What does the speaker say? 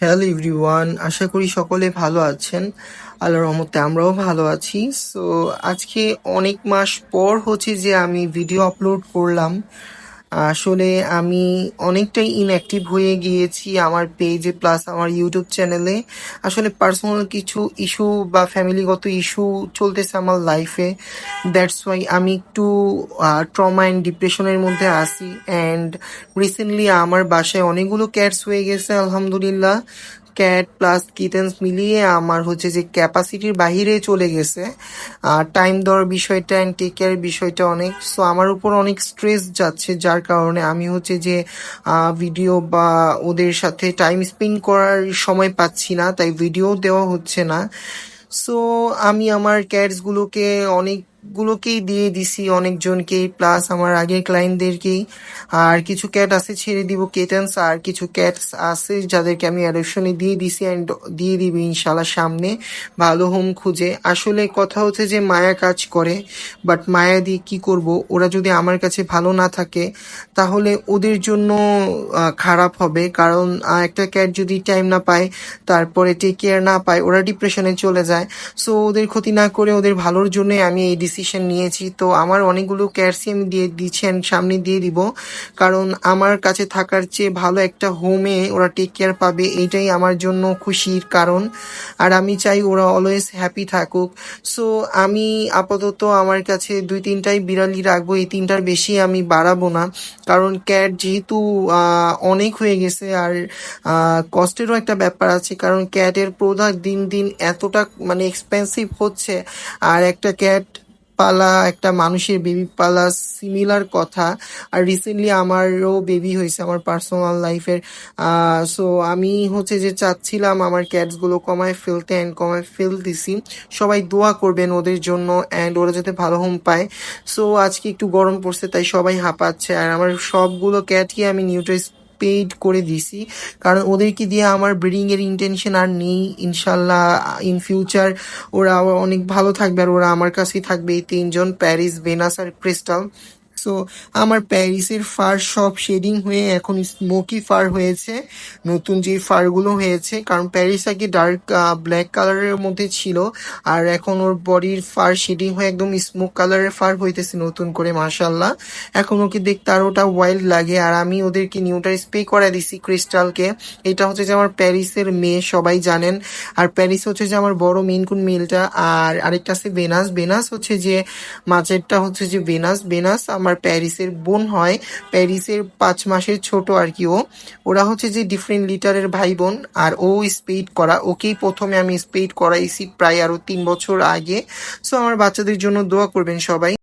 Hello everyone, আশা করি সকলে ভালো আছেন। আল্লাহর রহমতে আমরাও ভালো আছি। সো আজকে অনেক মাস পর হচ্ছে যে আমি ভিডিও আপলোড করলাম। আসলে আমি অনেকটাই ইনঅ্যাক্টিভ হয়ে গিয়েছি আমার পেজে প্লাস আমার ইউটিউব চ্যানেলে। আসলে পার্সোনাল কিছু ইস্যু বা ফ্যামিলিগত ইস্যু চলতেছে আমার লাইফে। দ্যাটস ওয়াই আমি একটু ট্রমা অ্যান্ড ডিপ্রেশনের মধ্যে আছি। অ্যান্ড রিসেন্টলি আমার বাসায় অনেকগুলো ক্যাটস হয়ে গেছে আলহামদুলিল্লাহ। ক্যাট প্লাস কিটেন্স মিলিয়ে আমার হচ্ছে যে ক্যাপাসিটির বাহিরে চলে গেছে। টাইম দেওয়ার বিষয়টা অ্যান্ড টেক কেয়ারের বিষয়টা অনেক। সো আমার উপর অনেক স্ট্রেস যাচ্ছে, যার কারণে আমি হচ্ছে যে ভিডিও বা ওদের সাথে টাইম স্পেন্ড করার সময় পাচ্ছি না, তাই ভিডিও দেওয়া হচ্ছে না। সো আমি আমার ক্যাটসগুলোকে অনেকগুলোকেই দিয়ে দিছি, অনেকজনকেই, প্লাস আমার আগের ক্লায়েন্টদেরকেই। আর কিছু ক্যাট আছে ছেড়ে দিব, কেটেন্স, আর কিছু ক্যাটস আছে যাদেরকে আমি অ্যাডপশনে দিয়ে দিছি অ্যান্ড দিয়ে দিবি ইনশাল্লাহ সামনে ভালো হোম খুঁজে। আসলে কথা হচ্ছে যে মায়া কাজ করে, বাট মায়া দিয়ে কি করব, ওরা যদি আমার কাছে ভালো না থাকে তাহলে ওদের জন্য খারাপ হবে। কারণ একটা ক্যাট যদি টাইম না পায়, তারপরে টেক কেয়ার না পায়, ওরা ডিপ্রেশনে চলে যায়। সো ওদের ক্ষতি না করে ওদের ভালোর জন্যই আমি এই ডিসিশন নিয়েছি। তো আমার অনেকগুলো ক্যাটসই আমি দিয়ে দিচ্ছি and সামনে দিয়ে দিব, কারণ আমার কাছে থাকার চেয়ে ভালো একটা হোমে ওরা টেক কেয়ার পাবে, এটাই আমার জন্য খুশির কারণ। আর আমি চাই ওরা অলওয়েজ হ্যাপি থাকুক। সো আমি আপাতত আমার কাছে 2-3টাই বিড়ালই রাখবো, এই 3টার বেশি আমি বাড়াবো না। কারণ ক্যাট যেহেতু অনেক হয়ে গেছে, আর কস্টেরও একটা ব্যাপার আছে, কারণ ক্যাটের প্রোডাক্ট দিন দিন এতটা মানে এক্সপেন্সিভ হচ্ছে। আর একটা ক্যাট পালা একটা মানুষের বেবি পালা সিমিলার কথা। আর রিসেন্টলি আমারও বেবি হয়েছে আমার পার্সোনাল লাইফের। সো আমি হচ্ছে যে চাচ্ছিলাম আমার ক্যাটসগুলো কমায় ফেলতে অ্যান্ড কমায় ফেলতেছি। সবাই দোয়া করবেন ওদের জন্য অ্যান্ড ওরা যাতে ভালো হোম পায়। সো আজকে একটু গরম পড়ছে তাই সবাই হাঁপাচ্ছে, আর আমার সবগুলো ক্যাটকে আমি নিউট্রাল পেইড করে দিছি, কারণ ওদেরকে দিয়ে আমার ব্রিডিং এর ইন্টেনশন আর নেই। ইনশাল্লাহ ইন ফিউচার ওরা আবার অনেক ভালো থাকবে, আর ওরা আমার কাছেই থাকবে, এই 3জন, প্যারিস, ভেনাস আর ক্রিস্টাল। সো আমার প্যারিসের ফার সব শেডিং হয়ে এখন স্মোকি ফার হয়েছে, নতুন যে ফারগুলো হয়েছে। কারণ প্যারিস আগে ডার্ক ব্ল্যাক কালারের মধ্যে ছিল, আর এখন ওর বডির ফার শেডিং হয়ে একদম স্মোক কালারের ফার হইতেছে নতুন করে, মাশাল্লাহ। এখন ওকে দেখতে আর ওটা ওয়াইল্ড লাগে। আর আমি ওদেরকে নিউটার স্প্রে করে দিছি ক্রিস্টালকে। এটা হচ্ছে যে আমার প্যারিসের মেয়ে, সবাই জানেন। আর প্যারিস হচ্ছে যে আমার বড় মেইন কোন মেলটা। আর আরেকটা আছে ভেনাস। ভেনাস হচ্ছে যে মাঝেরটা হচ্ছে যে ভেনাস। ভেনাস আমার প্যারিসের বোন হয়, প্যারিসের 5 মাসের ছোট আর কি ও। ওরা হচ্ছে যে ডিফারেন্ট লিটারের ভাই বোন। আর ও স্পেড করা, ওকেই প্রথমে আমি স্পেড করাইছি প্রায় আরো 3 বছর আগে। সো আমার বাচ্চাদের জন্য দোয়া করবেন সবাই।